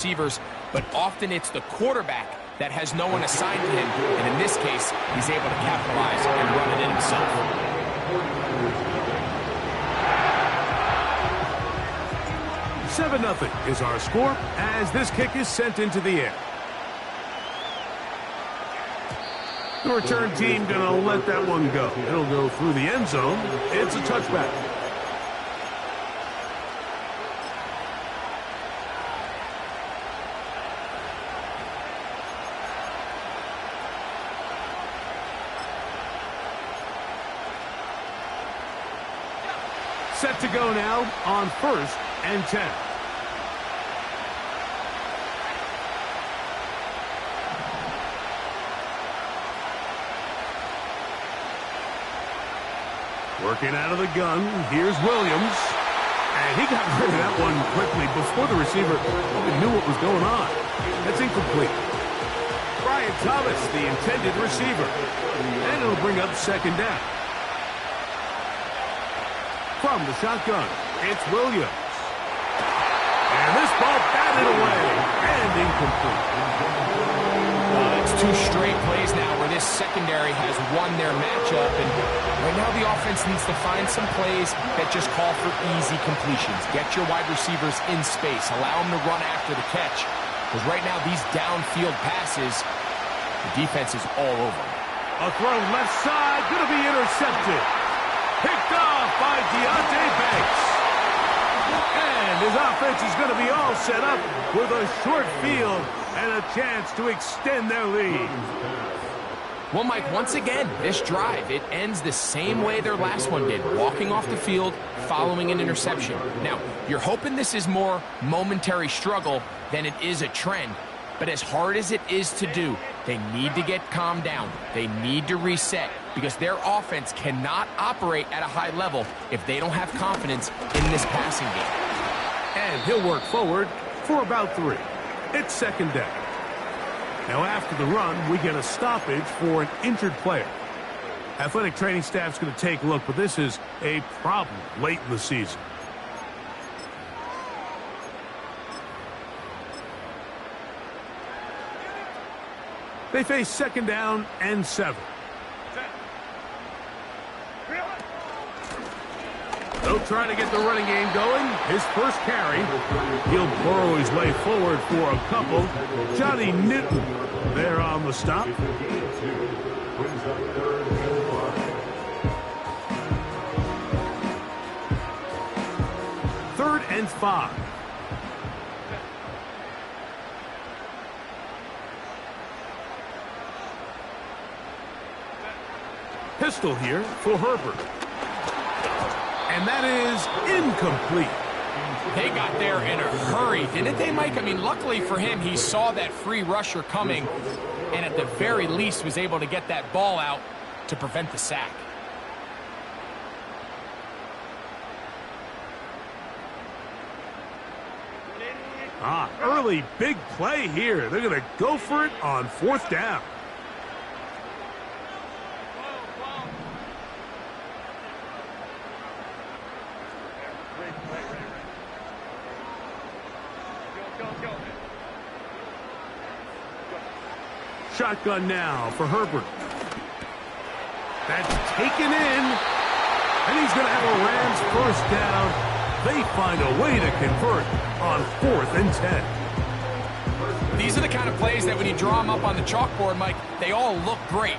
receivers, but often it's the quarterback that has no one assigned to him, and in this case, he's able to capitalize and run it in himself. 7-0 is our score as this kick is sent into the air. The return team gonna let that one go. It'll go through the end zone. It's a touchback. Set to go now on 1st and 10. Working out of the gun, here's Williams. And he got rid of that one quickly before the receiver even knew what was going on. That's incomplete. Brian Thomas, the intended receiver. And it'll bring up 2nd down. From the shotgun, it's Williams. And this ball batted away and incomplete. It's 2 straight plays now where this secondary has won their matchup, and right now the offense needs to find some plays that just call for easy completions. Get your wide receivers in space. Allow them to run after the catch, because right now these downfield passes, the defense is all over them. A throw left side, going to be intercepted. Picked off by Deonte Banks. And his offense is going to be all set up with a short field and a chance to extend their lead. Well, Mike, once again, this drive, it ends the same way their last one did, walking off the field, following an interception. Now, you're hoping this is more momentary struggle than it is a trend, but as hard as it is to do, they need to get calmed down. They need to reset, because their offense cannot operate at a high level if they don't have confidence in this passing game. And he'll work forward for about 3. It's 2nd down. Now after the run, we get a stoppage for an injured player. Athletic training staff's going to take a look, but this is a problem late in the season. They face 2nd down and 7. They'll try to get the running game going. His first carry. He'll burrow his way forward for a couple. Johnny Newton there on the stop. 3rd and 5. Pistol here for Herbert. And that is incomplete. They got there in a hurry, didn't they, Mike? I mean, luckily for him, he saw that free rusher coming and at the very least was able to get that ball out to prevent the sack. Early big play here. They're going to go for it on 4th down. Shotgun now for Herbert. That's taken in. And he's going to have a Rams 1st down. They find a way to convert on 4th and 10. These are the kind of plays that when you draw them up on the chalkboard, Mike, they all look great.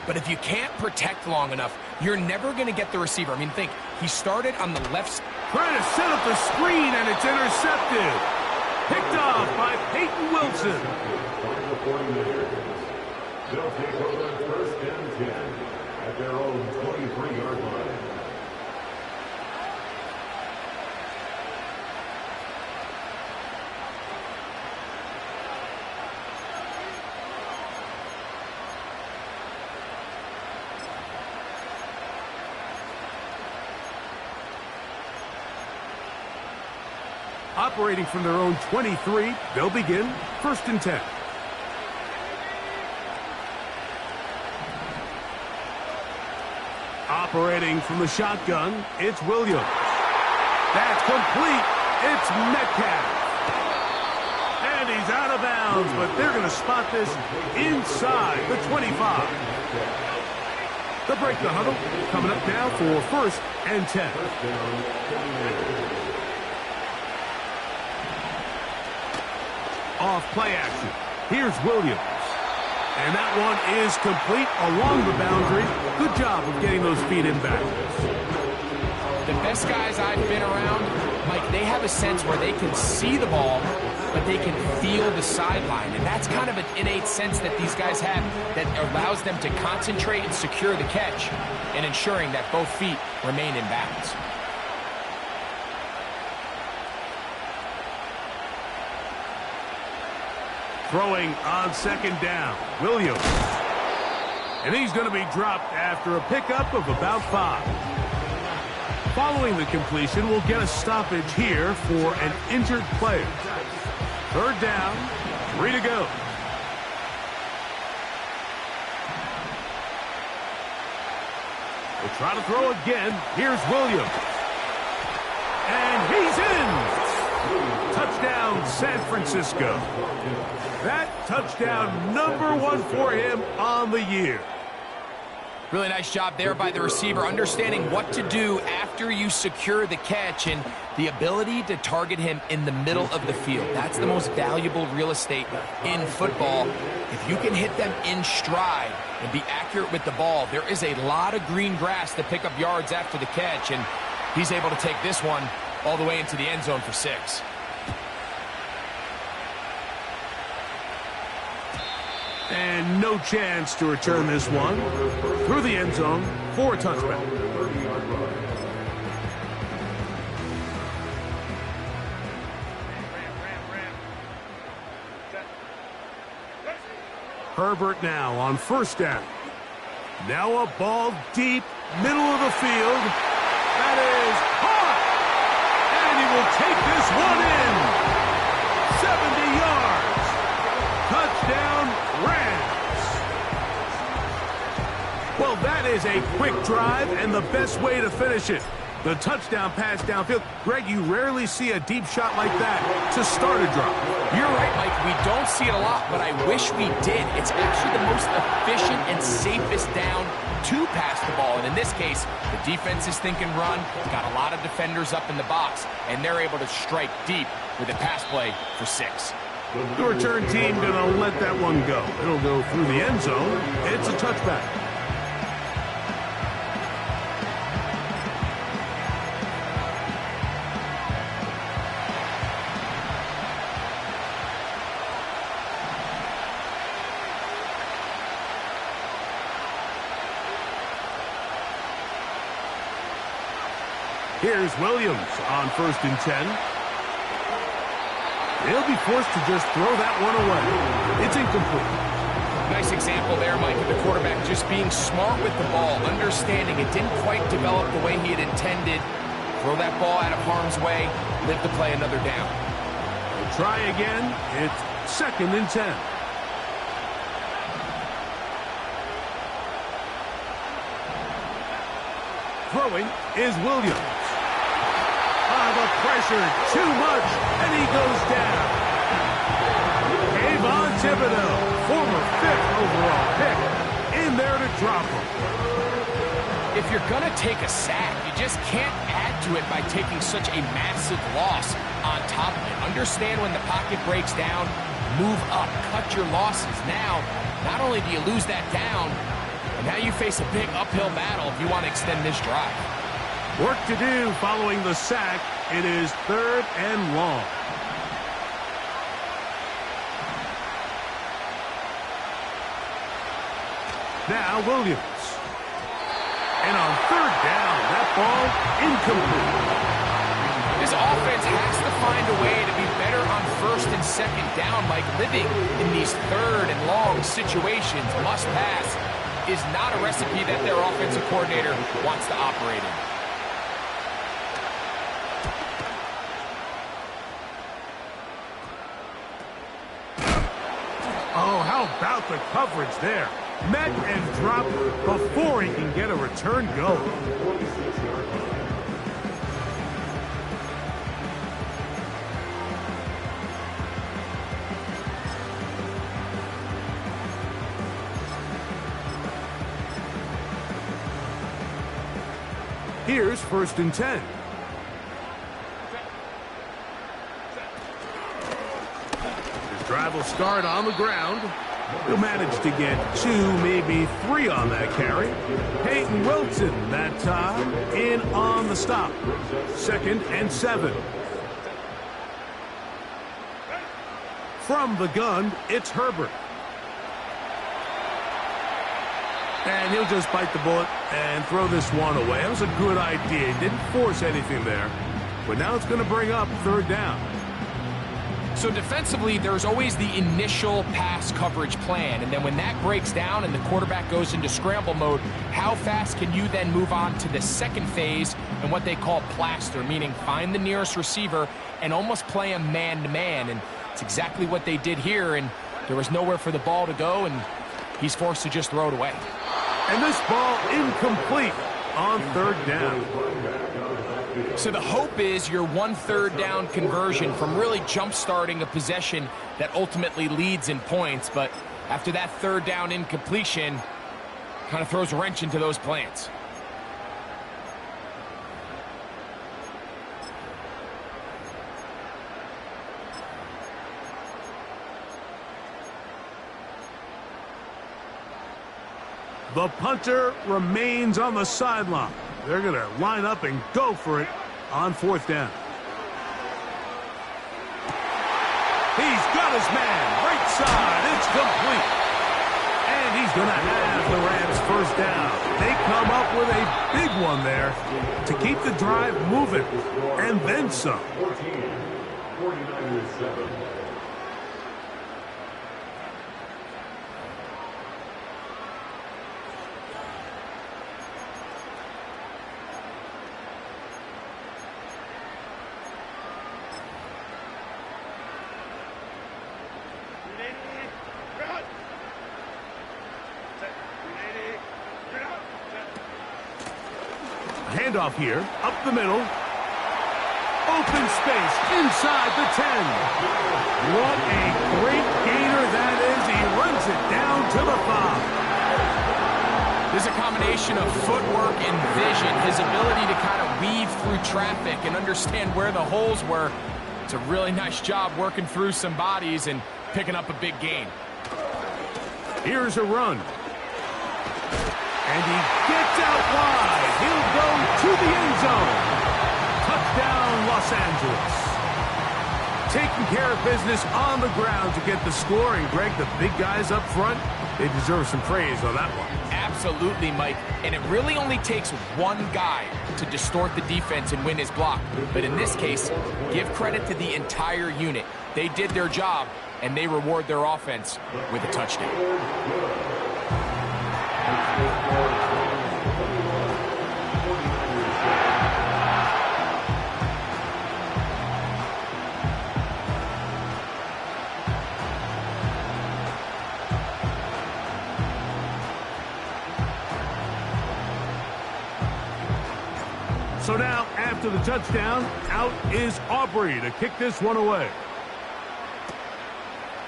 But if you can't protect long enough, you're never going to get the receiver. I mean, think, he started on the left side. Trying to set up the screen, and it's intercepted. Picked off by Peyton Wilson. They'll take over 1st and 10 at their own 23-yard line. Operating from their own 23, they'll begin 1st and 10. Operating from the shotgun, it's Williams. That's complete. It's Metcalf. And he's out of bounds, but they're going to spot this inside the 25. They'll break the huddle. Coming up now for 1st and 10. Off play action. Here's Williams. And that one is complete along the boundary. Good job of getting those feet in back. The best guys I've been around, Mike, they have a sense where they can see the ball, but they can feel the sideline. And that's kind of an innate sense that these guys have that allows them to concentrate and secure the catch and ensuring that both feet remain in bounds. Throwing on 2nd down, Williams. And he's going to be dropped after a pickup of about 5. Following the completion, we'll get a stoppage here for an injured player. 3rd down, 3 to go. We'll try to throw again. Here's Williams. And he's in! Touchdown, San Francisco. That touchdown number 1 for him on the year. Really nice job there by the receiver, understanding what to do after you secure the catch and the ability to target him in the middle of the field. That's the most valuable real estate in football. If you can hit them in stride and be accurate with the ball, there is a lot of green grass to pick up yards after the catch, and he's able to take this one all the way into the end zone for 6. And no chance to return this one through the end zone for a touchback. Herbert now on 1st down. Now a ball deep, middle of the field. That is hot! And he will take this one in. 70 yards. Touchdown, Rams. Well, that is a quick drive and the best way to finish it. The touchdown pass downfield. Greg, you rarely see a deep shot like that to start a drive. You're right, Mike. We don't see it a lot, but I wish we did. It's actually the most efficient and safest down to pass the ball. And in this case, the defense is thinking run. Got a lot of defenders up in the box, and they're able to strike deep with a pass play for 6. The return team going to let that one go. It'll go through the end zone. It's a touchback. Here's Williams on 1st and 10. They'll be forced to just throw that one away. It's incomplete. Nice example there, Mike, of the quarterback just being smart with the ball, understanding it didn't quite develop the way he had intended. Throw that ball out of harm's way, live to play another down. We'll try again. It's 2nd and 10. Throwing is Williams. The pressure, too much, and he goes down. Kayvon Thibodeaux, former 5th overall pick, in there to drop him. If you're going to take a sack, you just can't add to it by taking such a massive loss on top of it. Understand when the pocket breaks down, move up, cut your losses. Now, not only do you lose that down, but now you face a big uphill battle if you want to extend this drive. Work to do following the sack. It is 3rd and long. Now Williams. And on 3rd down, that ball incomplete. This offense has to find a way to be better on 1st and 2nd down, like living in these 3rd and long situations. Must pass is not a recipe that their offensive coordinator wants to operate in. Oh, how about the coverage there? Met and dropped before he can get a return going. Here's 1st and 10. His drive will start on the ground. He'll manage to get 2, maybe 3 on that carry. Peyton Wilson, that time, in on the stop. 2nd and 7. From the gun, it's Herbert. And he'll just bite the bullet and throw this one away. That was a good idea. He didn't force anything there. But now it's going to bring up 3rd down. So defensively, there's always the initial pass coverage plan, and then when that breaks down and the quarterback goes into scramble mode, how fast can you then move on to the second phase and what they call plaster, meaning find the nearest receiver and almost play him man-to-man, and it's exactly what they did here, and there was nowhere for the ball to go, and he's forced to just throw it away. And this ball incomplete on 3rd down. So the hope is your 1/3 down conversion from really jump-starting a possession that ultimately leads in points. But after that 3rd down incompletion, kind of throws a wrench into those plans. The punter remains on the sideline. They're going to line up and go for it on 4th down. He's got his man. Right side. It's complete. And he's going to have the Rams 1st down. They come up with a big one there to keep the drive moving. And then some. 49-7. Handoff here, up the middle. Open space inside the 10. What a great gainer that is. He runs it down to the 5. There's a combination of footwork and vision, his ability to kind of weave through traffic and understand where the holes were. It's a really nice job working through some bodies and picking up a big gain. Here's a run. And he gets out wide. He'll go to the end zone. Touchdown, Los Angeles. Taking care of business on the ground to get the score. And, Greg, the big guys up front, they deserve some praise on that one. Absolutely, Mike. And it really only takes one guy to distort the defense and win his block. But in this case, give credit to the entire unit. They did their job, and they reward their offense with a touchdown. So now, after the touchdown, out is Aubrey to kick this one away.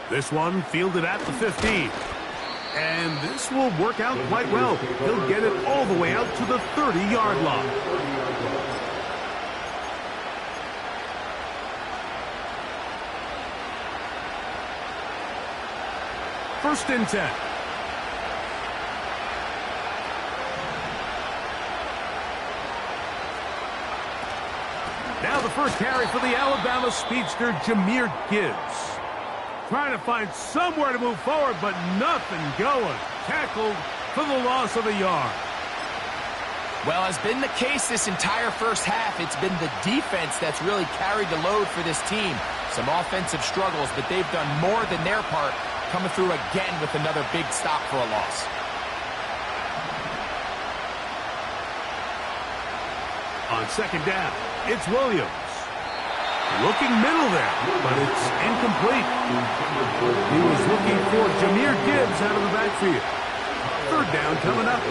This one fielded at the 15. And this will work out quite well. He'll get it all the way out to the 30-yard line. First and 10. Now the first carry for the Alabama speedster, Jahmyr Gibbs. Trying to find somewhere to move forward, but nothing going. Tackled for the loss of a yard. Well, as been the case this entire first half, it's been the defense that's really carried the load for this team. Some offensive struggles, but they've done more than their part, coming through again with another big stop for a loss. On second down, it's Williams. Looking middle there, but it's incomplete. He was looking for Jahmyr Gibbs out of the backfield. Third down coming up.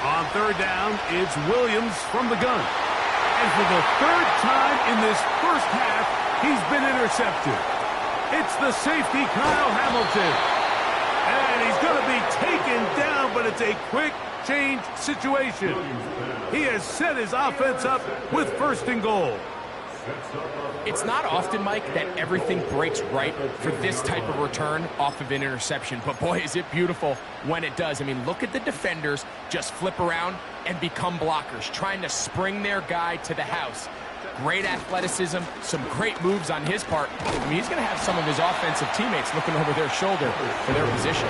On third down, it's Williams from the gun. And for the third time in this first half, he's been intercepted. It's the safety, Kyle Hamilton. And he's going to be taken down, but it's a quick change situation. He has set his offense up with 1st and goal. It's not often, Mike, that everything breaks right for this type of return off of an interception. But boy, is it beautiful when it does. I mean, look at the defenders just flip around and become blockers, trying to spring their guy to the house. Great athleticism, some great moves on his part. I mean, he's going to have some of his offensive teammates looking over their shoulder for their position.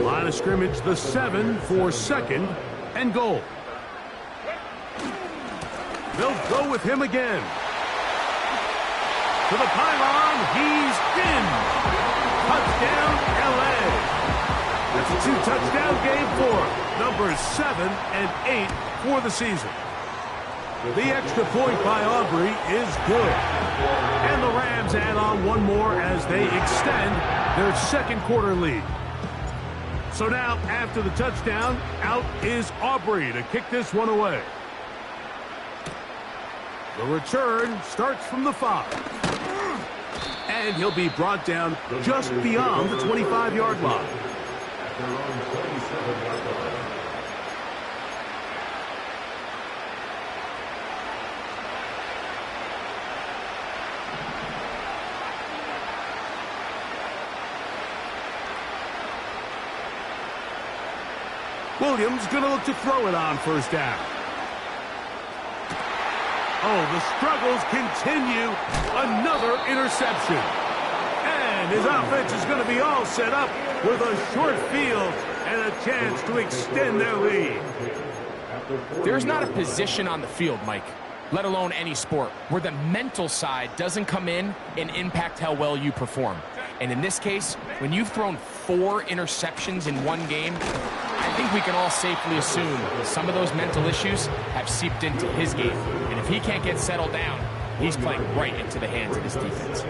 Line of scrimmage, the 7 for 2nd and goal. They'll go with him again. To the pylon, he's in. Touchdown, LA. That's a 2-touchdown game for numbers 7 and 8 for the season. The extra point by Aubrey is good. And the Rams add on one more as they extend their 2nd quarter lead. So now, after the touchdown, out is Aubrey to kick this one away. The return starts from the 5. And he'll be brought down just beyond the 25-yard line. Williams going to look to throw it on 1st down. Oh, the struggles continue. Another interception. And his offense is going to be all set up with a short field and a chance to extend their lead. There's not a position on the field, Mike, let alone any sport, where the mental side doesn't come in and impact how well you perform. And in this case, when you've thrown 4 interceptions in one game, I think we can all safely assume some of those mental issues have seeped into his game. And if he can't get settled down, he's playing right into the hands of his defense.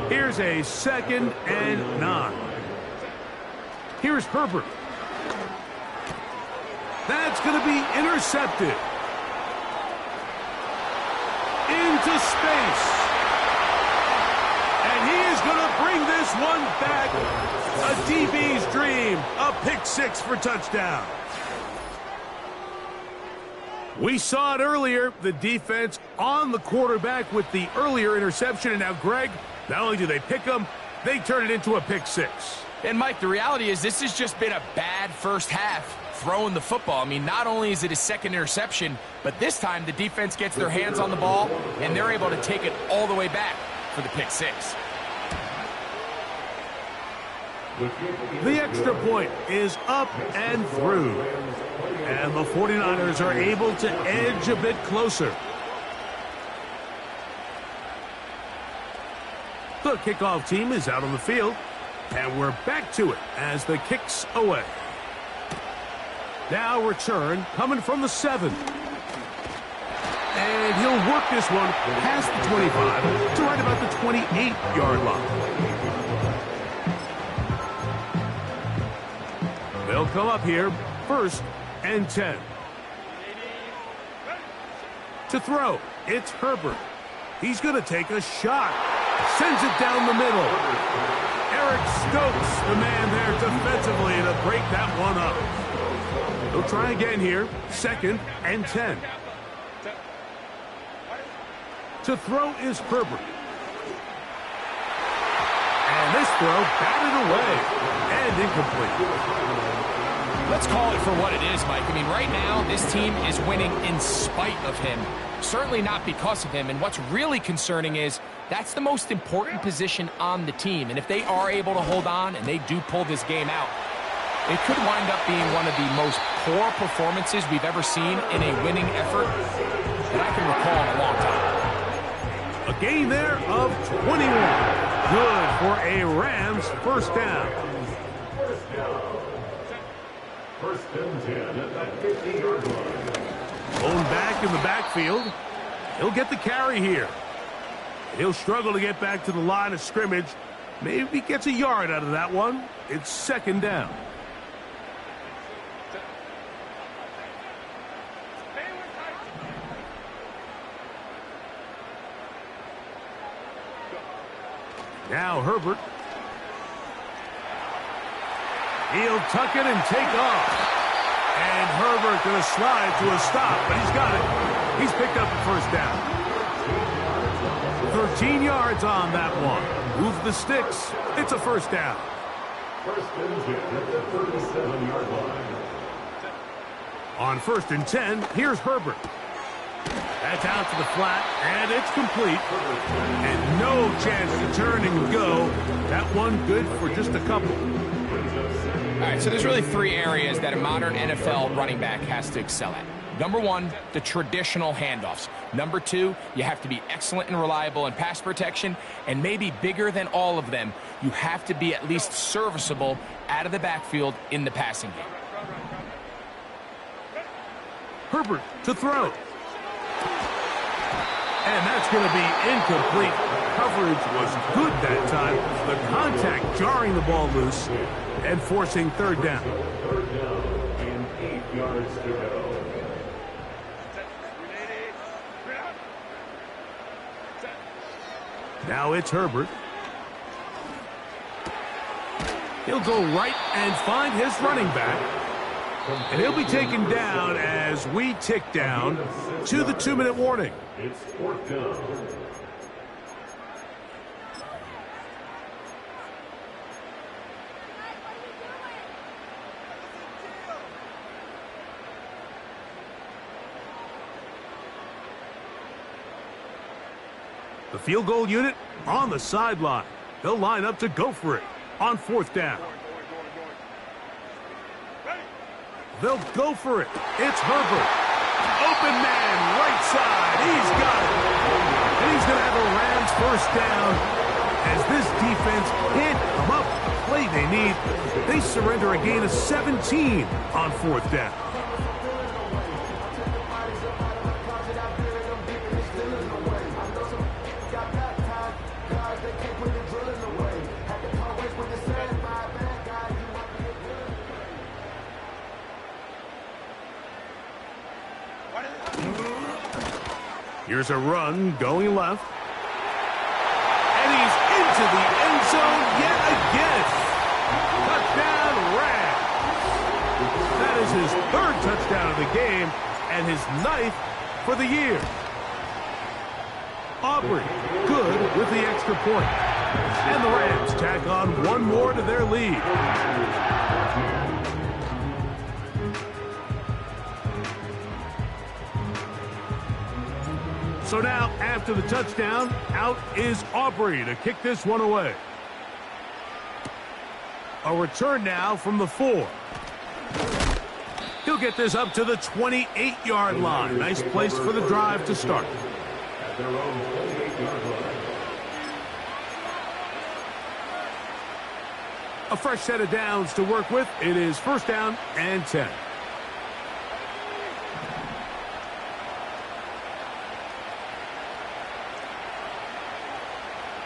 Here's a 2nd and 9. Here's Herbert. That's going to be intercepted. Into space. And he is going to bring this one back. A DB's dream. A pick 6 for touchdown. We saw it earlier. The defense on the quarterback with the earlier interception. And now, Greg, not only do they pick him, they turn it into a pick 6. And, Mike, the reality is this has just been a bad first half throwing the football. I mean, not only is it his 2nd interception, but this time the defense gets their hands on the ball, and they're able to take it all the way back for the pick 6. The extra point is up and through. And the 49ers are able to edge a bit closer. The kickoff team is out on the field. And we're back to it as the kick's away. Now return coming from the 7. And he'll work this one past the 25 to right about the 28-yard line. They'll come up here, 1st and 10. To throw, it's Herbert. He's going to take a shot. Sends it down the middle. Eric Stokes, the man there defensively to break that one up. He'll try again here, 2nd and 10. To throw is Herbert. And this throw batted away and incomplete. Let's call it for what it is, Mike. I mean, right now, this team is winning in spite of him. Certainly not because of him. And what's really concerning is that's the most important position on the team. And if they are able to hold on and they do pull this game out, it could wind up being one of the most poor performances we've ever seen in a winning effort that I can recall in a long time. A gain there of 21. Good for a Rams 1st down. 1st and 10 at that 50-yard line. Blown back in the backfield. He'll get the carry here. He'll struggle to get back to the line of scrimmage. Maybe gets a yard out of that one. It's second down. Now Herbert. He'll tuck it and take off. And Herbert going to slide to a stop, but he's got it. He's picked up the first down. 13 yards on that one. Move the sticks. It's a first down. First and 10 at the 37-yard line. On 1st and 10, here's Herbert. That's out to the flat, and it's complete. And no chance to turn and go. That one good for just a couple. All right, so there's really three areas that a modern NFL running back has to excel at. Number one, the traditional handoffs. Number two, you have to be excellent and reliable in pass protection. And maybe bigger than all of them, you have to be at least serviceable out of the backfield in the passing game. Herbert to throw. And that's going to be incomplete. Coverage was good that time. The contact jarring the ball loose and forcing third down. Third down and 8 yards to go. Now it's Herbert. He'll go right and find his running back. And he'll be taken down as we tick down to the 2-minute warning. It's fourth down. The field goal unit on the sideline. They'll line up to go for it on 4th down. They'll go for it. It's Herbert. Open man, right side. He's got it. And he's going to have a Rams first down as this defense can't come up with the play they need. They surrender a gain of 17 on 4th down. Here's a run going left. And he's into the end zone yet again. Touchdown, Rams. That is his 3rd touchdown of the game and his 9th for the year. Aubrey, good with the extra point. And the Rams tack on one more to their lead. So now, after the touchdown, out is Aubrey to kick this one away. A return now from the 4. He'll get this up to the 28-yard line. Nice place for the drive to start. At their own 28-yard line. A fresh set of downs to work with. It is 1st down and 10.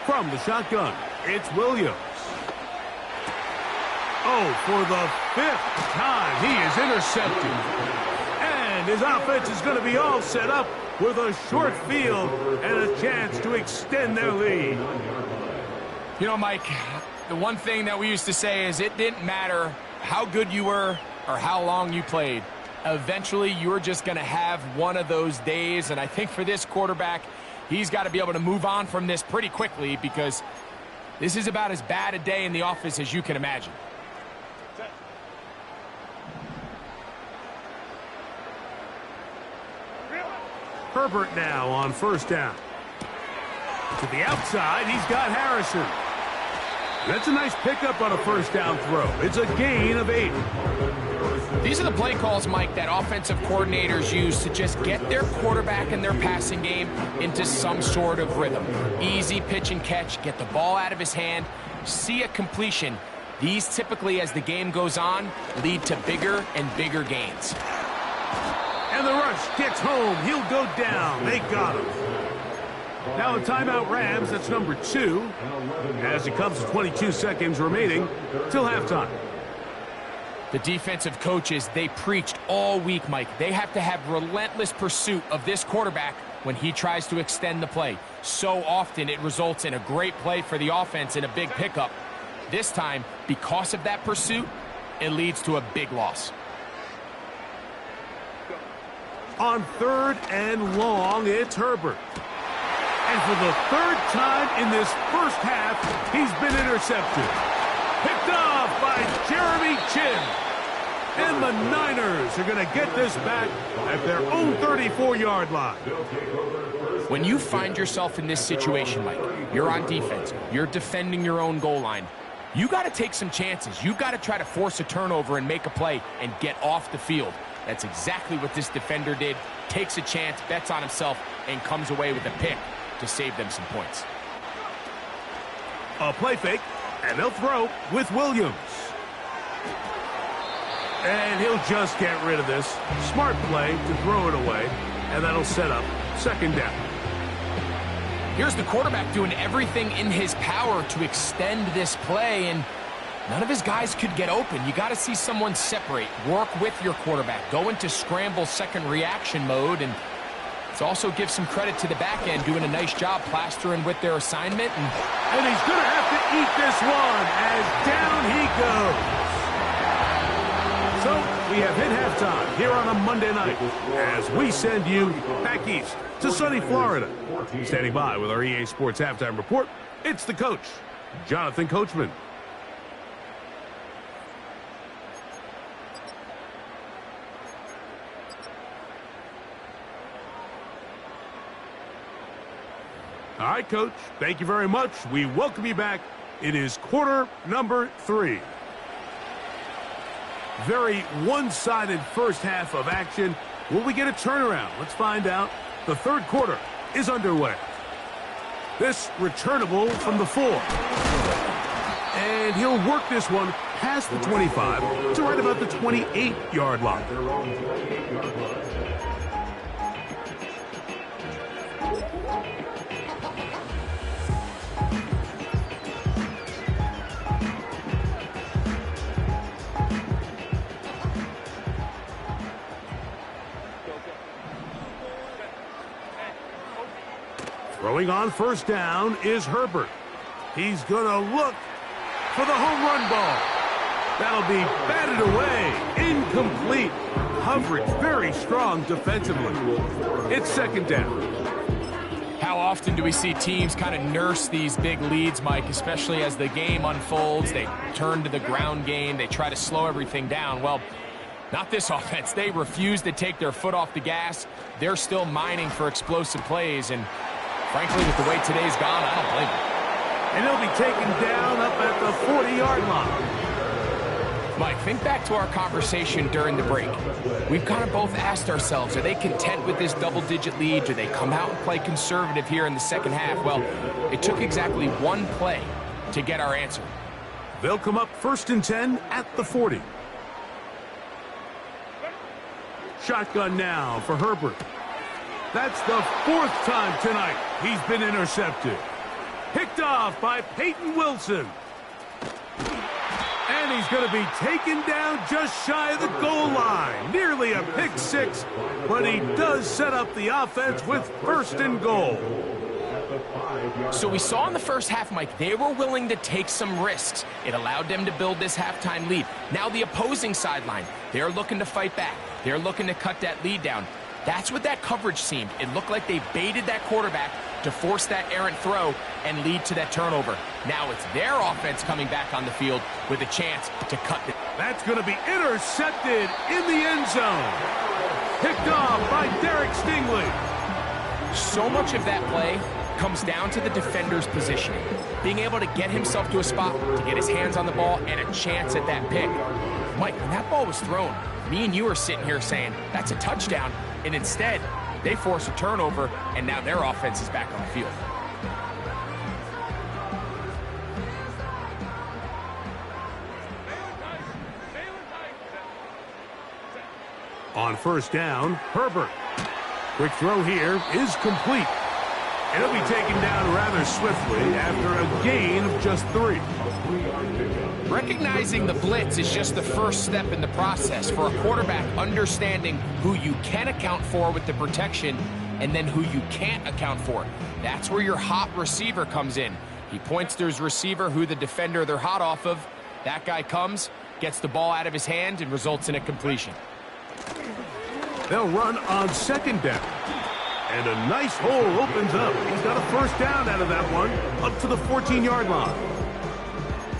From the shotgun, it's Williams. Oh, for the 5th time, he is intercepted. And his offense is going to be all set up with a short field and a chance to extend their lead. You know, Mike, the one thing that we used to say is it didn't matter how good you were or how long you played. Eventually, you were just going to have one of those days, and I think for this quarterback, he's got to be able to move on from this pretty quickly because this is about as bad a day in the office as you can imagine. Herbert now on 1st down. To the outside, he's got Harrison. That's a nice pickup on a 1st down throw. It's a gain of 8. These are the play calls, Mike, that offensive coordinators use to just get their quarterback and their passing game into some sort of rhythm. Easy pitch and catch, get the ball out of his hand, see a completion. These typically, as the game goes on, lead to bigger and bigger gains. And the rush gets home. He'll go down. They got him. Now a timeout Rams, that's number 2, as it comes to 22 seconds remaining till halftime. The defensive coaches, they preached all week, Mike. They have to have relentless pursuit of this quarterback when he tries to extend the play. So often it results in a great play for the offense and a big pickup. This time, because of that pursuit, it leads to a big loss. On 3rd and long, it's Herbert. And for the 3rd time in this first half, he's been intercepted. Picked off by Jeremy Chinn. And the Niners are going to get this back at their own 34-yard line. When you find yourself in this situation, Mike, you're on defense, you're defending your own goal line, you got to take some chances. You got to try to force a turnover and make a play and get off the field. That's exactly what this defender did. Takes a chance, bets on himself, and comes away with a pick to save them some points. A play fake, and they'll throw with Williams. And he'll just get rid of this. Smart play to throw it away, and that'll set up 2nd down. Here's the quarterback doing everything in his power to extend this play, and none of his guys could get open. You got to see someone separate, work with your quarterback, go into scramble second reaction mode, and let's also give some credit to the back end doing a nice job plastering with their assignment. And he's going to have to eat this one as down he goes. So we have hit halftime here on a Monday night as we send you back east to sunny Florida. Standing by with our EA Sports Halftime Report, it's the coach, Jonathan Coachman. All right, Coach, thank you very much. We welcome you back. It is quarter number 3. Very one-sided first half of action. Will we get a turnaround? Let's find out. The 3rd quarter is underway. This returnable from the 4. And he'll work this one past the 25 to right about the 28-yard line. Throwing on 1st down is Herbert. He's going to look for the home run ball. That'll be batted away. Incomplete. Coverage very strong defensively. It's 2nd down. How often do we see teams kind of nurse these big leads, Mike, especially as the game unfolds? They turn to the ground game. They try to slow everything down. Well, not this offense. They refuse to take their foot off the gas. They're still mining for explosive plays, and frankly, with the way today's gone, I don't blame them. And he'll be taken down up at the 40-yard line. Mike, think back to our conversation during the break. We've kind of both asked ourselves, are they content with this double-digit lead? Do they come out and play conservative here in the 2nd half? Well, it took exactly one play to get our answer. They'll come up 1st and 10 at the 40. Shotgun now for Herbert. That's the 4th time tonight he's been intercepted. Picked off by Peyton Wilson. And he's going to be taken down just shy of the goal line. Nearly a pick 6, but he does set up the offense with 1st and goal. So we saw in the first half, Mike, they were willing to take some risks. It allowed them to build this halftime lead. Now the opposing sideline, they're looking to fight back. They're looking to cut that lead down. That's what that coverage seemed. It looked like they baited that quarterback to force that errant throw and lead to that turnover. Now it's their offense coming back on the field with a chance to cut it. That's going to be intercepted in the end zone. Picked off by Derek Stingley. So much of that play comes down to the defender's positioning. Being able to get himself to a spot, to get his hands on the ball, and a chance at that pick. Mike, when that ball was thrown, me and you are sitting here saying, that's a touchdown. And instead, they force a turnover, and now their offense is back on the field. On 1st down, Herbert. Quick throw here is complete. And he'll be taken down rather swiftly after a gain of just 3. Recognizing the blitz is just the first step in the process for a quarterback understanding who you can account for with the protection and then who you can't account for. That's where your hot receiver comes in. He points to his receiver who the defender they're hot off of. That guy comes, gets the ball out of his hand, and results in a completion. They'll run on 2nd down. And a nice hole opens up. He's got a first down out of that one, up to the 14-yard line.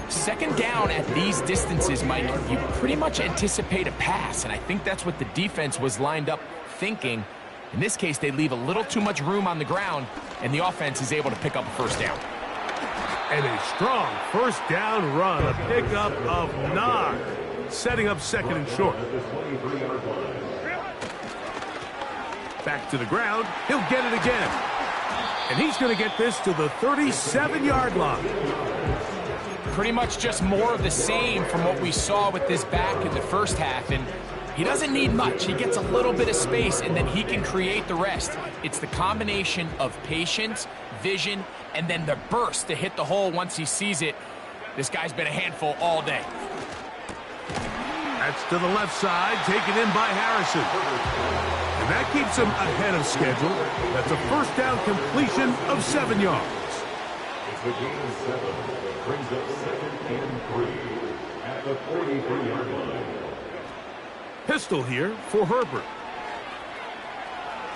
2nd down at these distances, Mike, you pretty much anticipate a pass, and I think that's what the defense was lined up thinking. In this case, they leave a little too much room on the ground, and the offense is able to pick up a first down. And a strong first down run, a pickup of 9, setting up 2nd and short. Back to the ground, he'll get it again. And he's going to get this to the 37-yard line. Pretty much just more of the same from what we saw with this back in the first half, and he doesn't need much. He gets a little bit of space, and then he can create the rest. It's the combination of patience, vision, and then the burst to hit the hole once he sees it. This guy's been a handful all day. That's to the left side, taken in by Harrison. And that keeps him ahead of schedule. That's a first down completion of 7 yards. It's a gain of 7. Brings up 2nd and 3 at the 43-yard line. Pistol here for Herbert.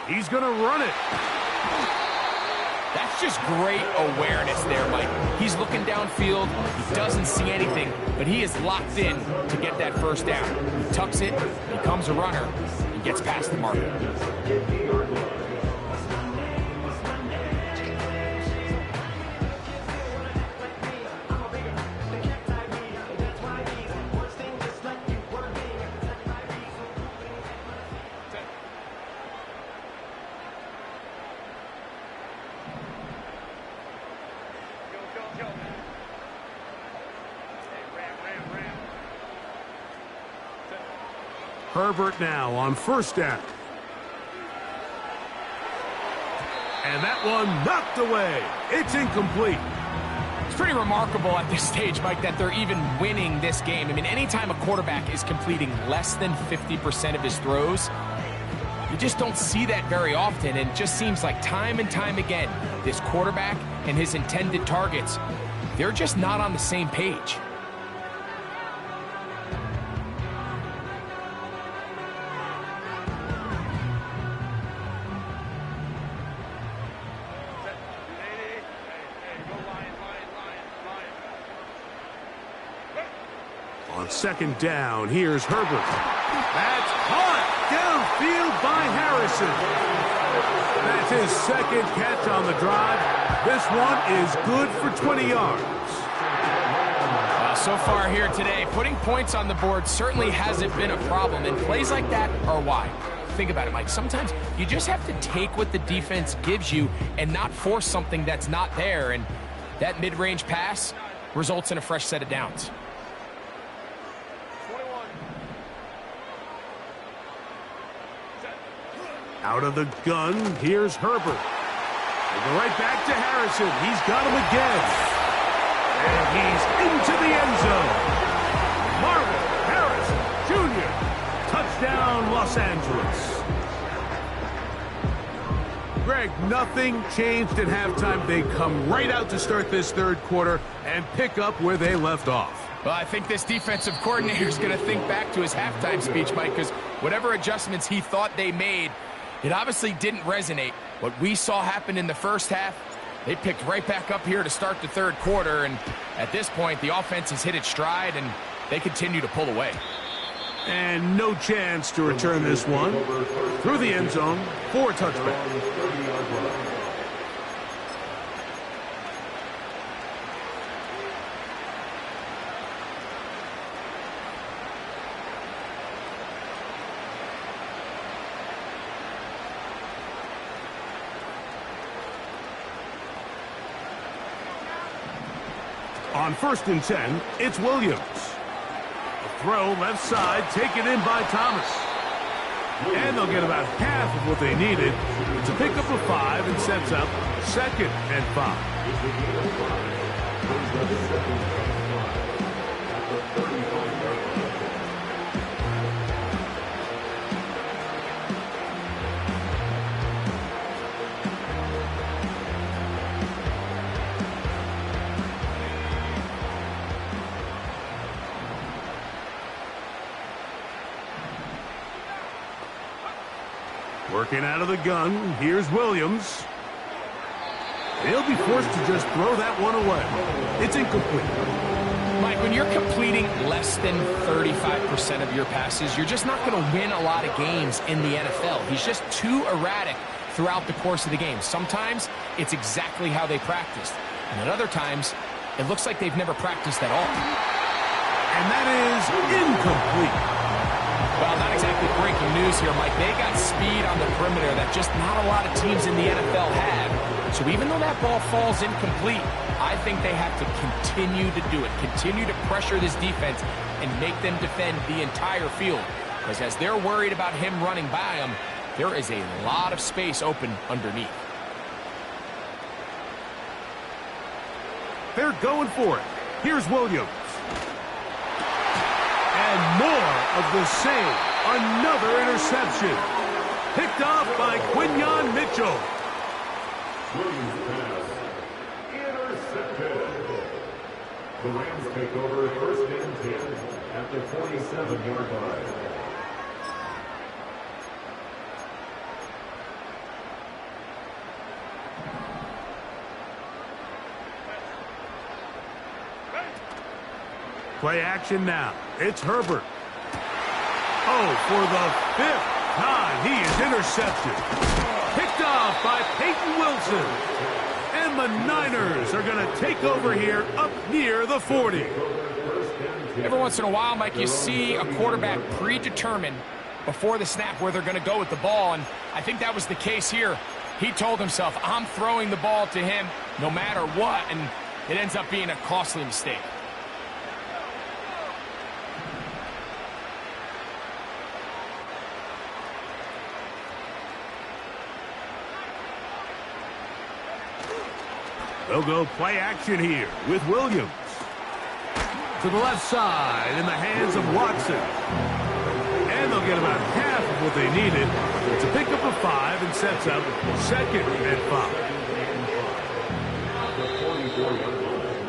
He's going to run it. That's just great awareness there, Mike. He's looking downfield. He doesn't see anything, but he is locked in to get that first down. He tucks it, becomes a runner, and gets past the marker. Herbert now on first down. And that one knocked away. It's incomplete. It's pretty remarkable at this stage, Mike, that they're even winning this game. I mean, anytime a quarterback is completing less than 50% of his throws, you just don't see that very often. And it just seems like time and time again, this quarterback and his intended targets, they're just not on the same page. On 2nd down, here's Herbert. That's caught downfield by Harrison. That's his 2nd catch on the drive. This one is good for 20 yards. So far here today, putting points on the board certainly hasn't been a problem, and plays like that are why. Think about it, Mike. Sometimes you just have to take what the defense gives you and not force something that's not there, and that mid-range pass results in a fresh set of downs. Out of the gun, here's Herbert. They go right back to Harrison. He's got him again. And he's into the end zone. Marvin Harrison Jr. Touchdown, Los Angeles. Greg, nothing changed at halftime. They come right out to start this 3rd quarter and pick up where they left off. Well, I think this defensive coordinator is going to think back to his halftime speech, Mike, because whatever adjustments he thought they made, it obviously didn't resonate. What we saw happen in the first half, they picked right back up here to start the 3rd quarter, and at this point, the offense has hit its stride, and they continue to pull away. And no chance to return this one through the end zone for a touchback. On 1st and 10, it's Williams. A throw left side, taken in by Thomas. And they'll get about half of what they needed. It's a pickup of 5 and sets up 2nd and 5. It's a gain of 5. Brings up 2nd and 5 at the 35-yard line. Working out of the gun, here's Williams. He'll be forced to just throw that one away. It's incomplete. Mike, when you're completing less than 35% of your passes, you're just not going to win a lot of games in the NFL. He's just too erratic throughout the course of the game. Sometimes it's exactly how they practiced. And at other times, it looks like they've never practiced at all. And that is incomplete. Well, not exactly breaking news here, Mike. They got speed on the perimeter that just not a lot of teams in the NFL have. So even though that ball falls incomplete, I think they have to continue to do it, continue to pressure this defense and make them defend the entire field. Because as they're worried about him running by them, there is a lot of space open underneath. They're going for it. Here's Williams. And more of the same. Another interception. Picked off by Quinyon Mitchell. Williams pass intercepted. The Rams take over 1st and 10 at the 47-yard line. Play action now. It's Herbert. Oh, for the 5th time, he is intercepted. Picked off by Peyton Wilson. And the Niners are going to take over here up near the 40. Every once in a while, Mike, you see a quarterback predetermine before the snap where they're going to go with the ball, and I think that was the case here. He told himself, I'm throwing the ball to him no matter what, and it ends up being a costly mistake. They'll go play action here with Williams. To the left side in the hands of Watson. And they'll get about half of what they needed. It's a pickup of 5 and sets up 2nd and 5. The 44-yard line.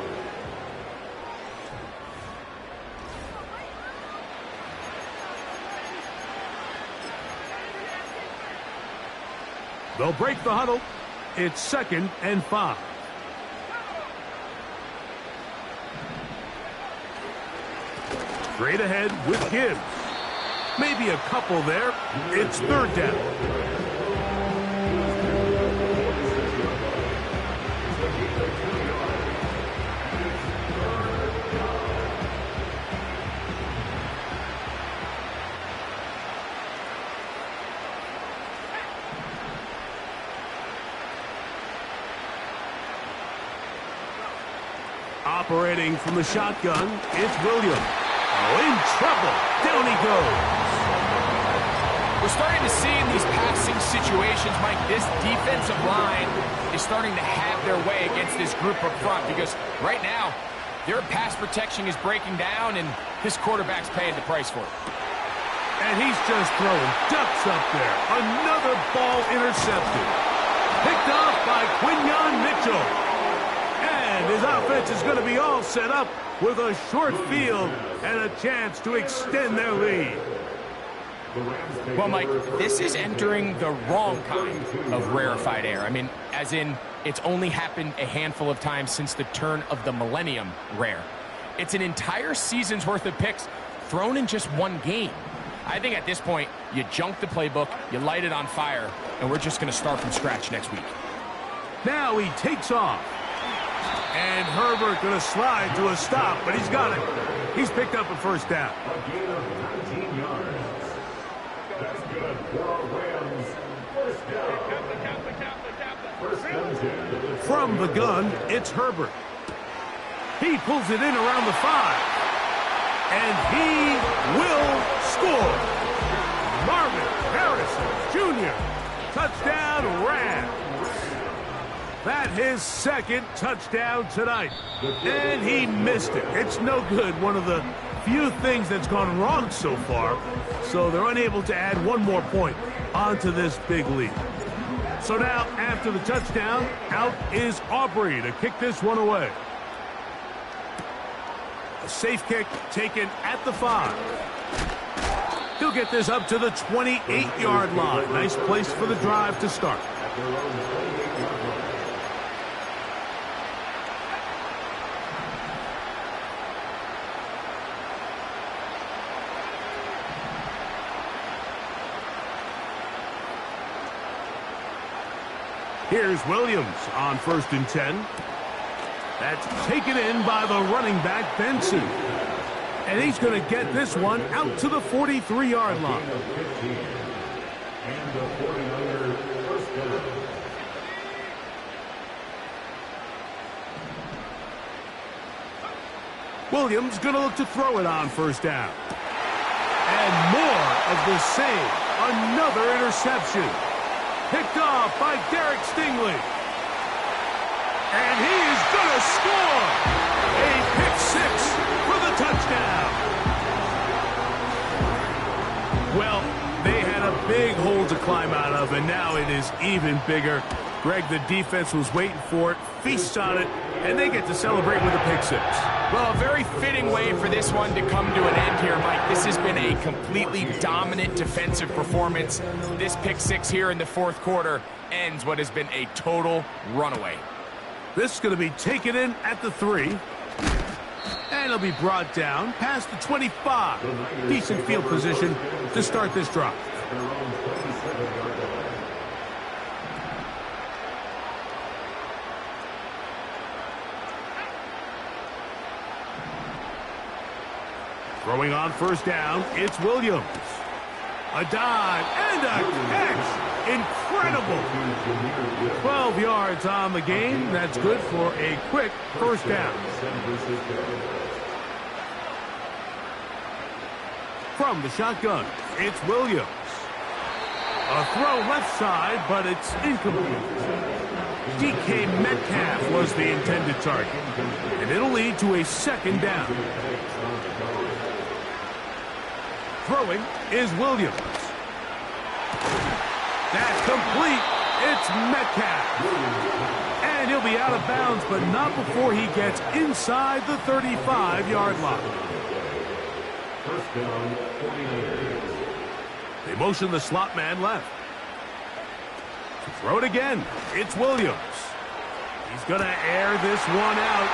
They'll break the huddle. It's 2nd and 5. Straight ahead with Gibbs. Maybe a couple there. It's 3rd down. Operating from the shotgun, it's Williams. In trouble. Down he goes. We're starting to see in these passing situations, Mike, this defensive line is starting to have their way against this group up front because right now, their pass protection is breaking down and this quarterback's paying the price for it. And he's just throwing ducks up there. Another ball intercepted. Picked off by Quinyon Mitchell. And his offense is going to be all set up with a short field and a chance to extend their lead. Well, Mike, this is entering the wrong kind of rarefied air. I mean, as in, it's only happened a handful of times since the turn of the millennium rare. It's an entire season's worth of picks thrown in just one game. I think at this point, you junk the playbook, you light it on fire, and we're just going to start from scratch next week. Now he takes off. And Herbert going to slide to a stop, but he's got it. He's picked up a 1st down. A gain of 19 yards. That's good for our Rams. 1st down. 1st and 10. From the gun, it's Herbert. He pulls it in around the 5. And he will score. Marvin Harrison Jr. Touchdown, Rams. That his second touchdown tonight. And he missed it. It's no good. One of the few things that's gone wrong so far. So they're unable to add one more point onto this big lead. So now, after the touchdown, out is Aubrey to kick this one away. A safe kick taken at the 5. He'll get this up to the 28-yard line. Nice place for the drive to start. Here's Williams on 1st and 10. That's taken in by the running back, Benson. And he's going to get this one out to the 43-yard line. And the 49er first down. Williams going to look to throw it on 1st down. And more of the same. Another interception. Picked off by Derek Stingley. And he is going to score. A pick 6 for the touchdown. Well, they had a big hole to climb out of, and now it is even bigger. Greg, the defense was waiting for it, feasts on it, and they get to celebrate with a pick 6. Well, a very fitting way for this one to come to an end here, Mike. This has been a completely dominant defensive performance. This pick 6 here in the 4th quarter ends what has been a total runaway. This is going to be taken in at the 3. And it'll be brought down past the 25. Decent field position to start this drive. Throwing on 1st down, it's Williams. A dive and a catch. Incredible. 12 yards on the game. That's good for a quick 1st down. From the shotgun, it's Williams. A throw left side, but it's incomplete. DK Metcalf was the intended target. And it'll lead to a 2nd down. Throwing is Williams. That's complete. It's Metcalf. And he'll be out of bounds, but not before he gets inside the 35-yard line. First down, 49ers. They motion the slot man left. To throw it again, it's Williams. He's going to air this one out.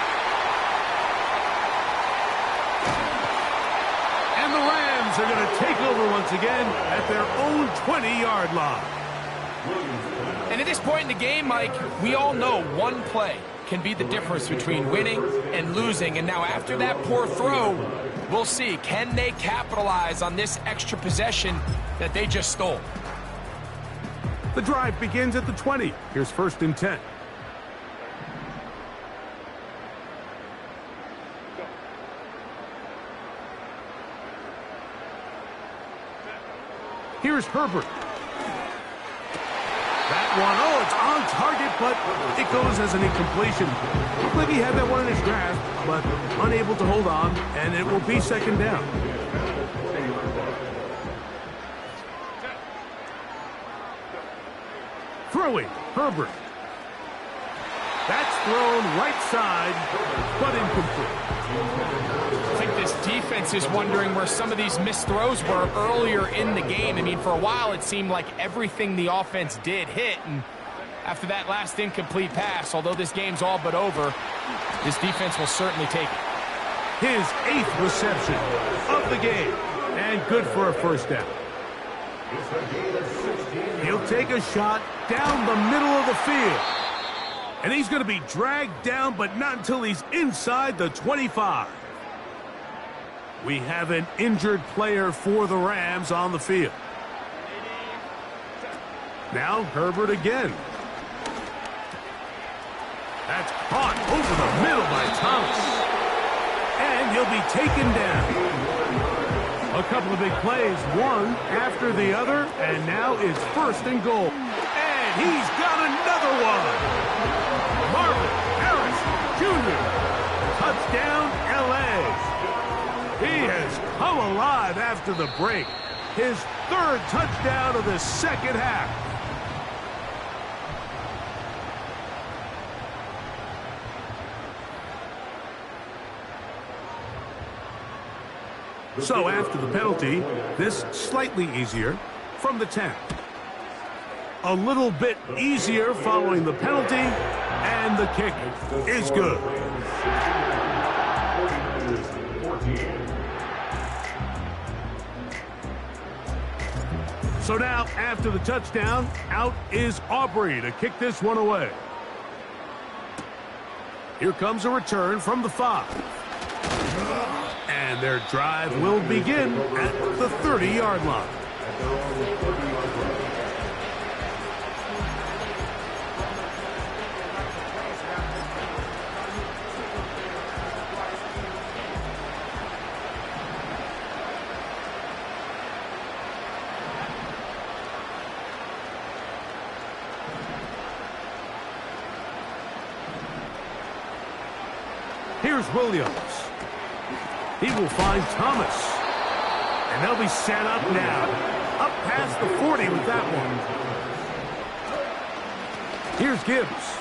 And the Rams are going to take over once again at their own 20-yard line. And at this point in the game, Mike, we all know one play can be the difference between winning and losing. And now after that poor throw, we'll see, can they capitalize on this extra possession that they just stole? The drive begins at the 20. Here's 1st and 10. Here's Herbert. That one, oh, it's on target, but it goes as an incompletion. Looked like he had that one in his grasp, but unable to hold on, and it will be 2nd down. Throwing, Herbert. That's thrown right side, but incomplete. I think this defense is wondering where some of these missed throws were earlier in the game. I mean, for a while it seemed like everything the offense did hit, and after that last incomplete pass, although this game's all but over, this defense will certainly take it. His 8th reception of the game, and good for a 1st down. He'll take a shot down the middle of the field. And he's going to be dragged down, but not until he's inside the 25. We have an injured player for the Rams on the field. Now Herbert again. That's caught over the middle by Thomas. And he'll be taken down. A couple of big plays, one after the other, and now it's first and goal. And he's got another one. Marvin Harrison Jr. Touchdown, L.A. He has come alive after the break. His third touchdown of the second half. So after the penalty, this slightly easier from the 10. A little bit easier following the penalty, and the kick is good. So now, after the touchdown, out is Aubrey to kick this one away. Here comes a return from the 5. And their drive will begin at the 30-yard line. Here's Williams. He will find Thomas. And they'll be set up now. Up past the 40 with that one. Here's Gibbs.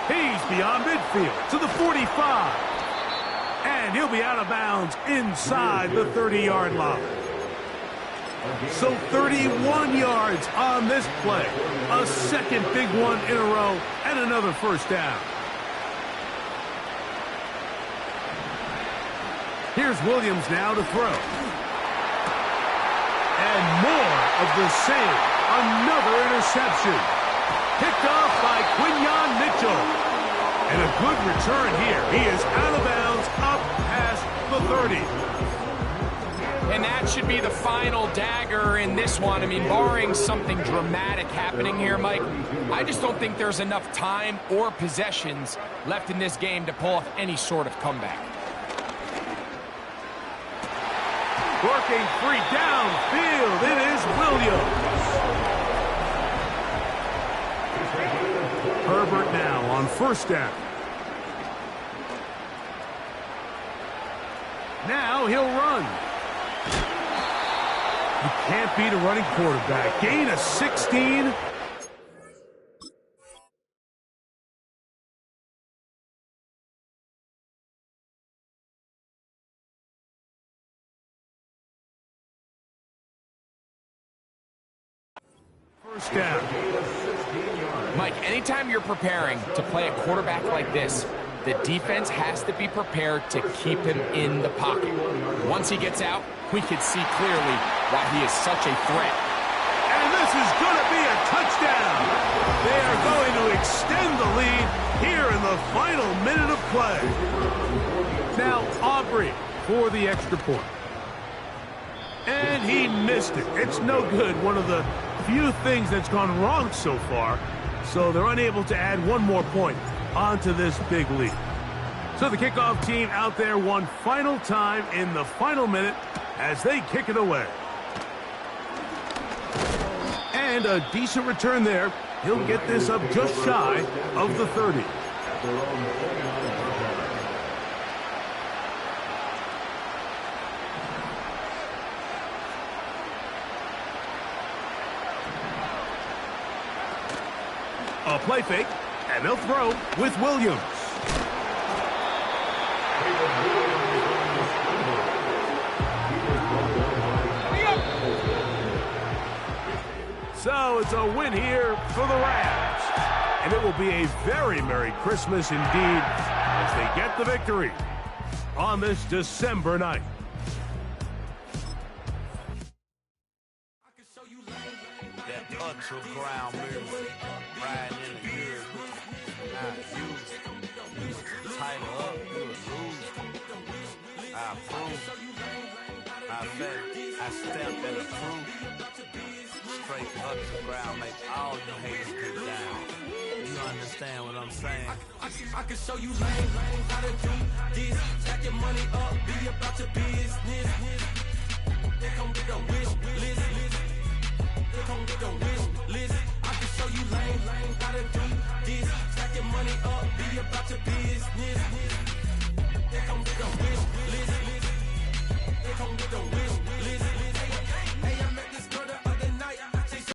He's beyond midfield to the 45. And he'll be out of bounds inside the 30-yard line. So 31 yards on this play. A second big one in a row and another first down. Here's Williams now to throw. And more of the same. Another interception. Picked off by Quinyon Mitchell. And a good return here. He is out of bounds up past the 30. And that should be the final dagger in this one. I mean, barring something dramatic happening here, Mike, I just don't think there's enough time or possessions left in this game to pull off any sort of comeback. Working free downfield, it is Williams. Herbert now on first down. Now he'll run. You can't beat a running quarterback. Gain of 16. First down. Mike, anytime you're preparing to play a quarterback like this, the defense has to be prepared to keep him in the pocket. Once he gets out, we can see clearly why he is such a threat. And this is going to be a touchdown. They are going to extend the lead here in the final minute of play. Now Aubrey for the extra point. And he missed it. It's no good. One of the few things that's gone wrong so far. So they're unable to add one more point onto this big lead. So the kickoff team out there one final time in the final minute as they kick it away. And a decent return there. He'll get this up just shy of the 30. A play fake, and they'll throw with Williams. So it's a win here for the Rams. And it will be a very Merry Christmas indeed as they get the victory on this December night. That ultra ground move, riding in the years, not used. Tighten up, you lose. I approve. I bet I step and approve. Straight ultra ground makes all you haters get down. you understand what I'm saying. I can show you lame how to do this. Stack your money up, be about your business. They come with the wish list. They come with the wish list. I can show you lame how to do this. Stack your money up, be about your business.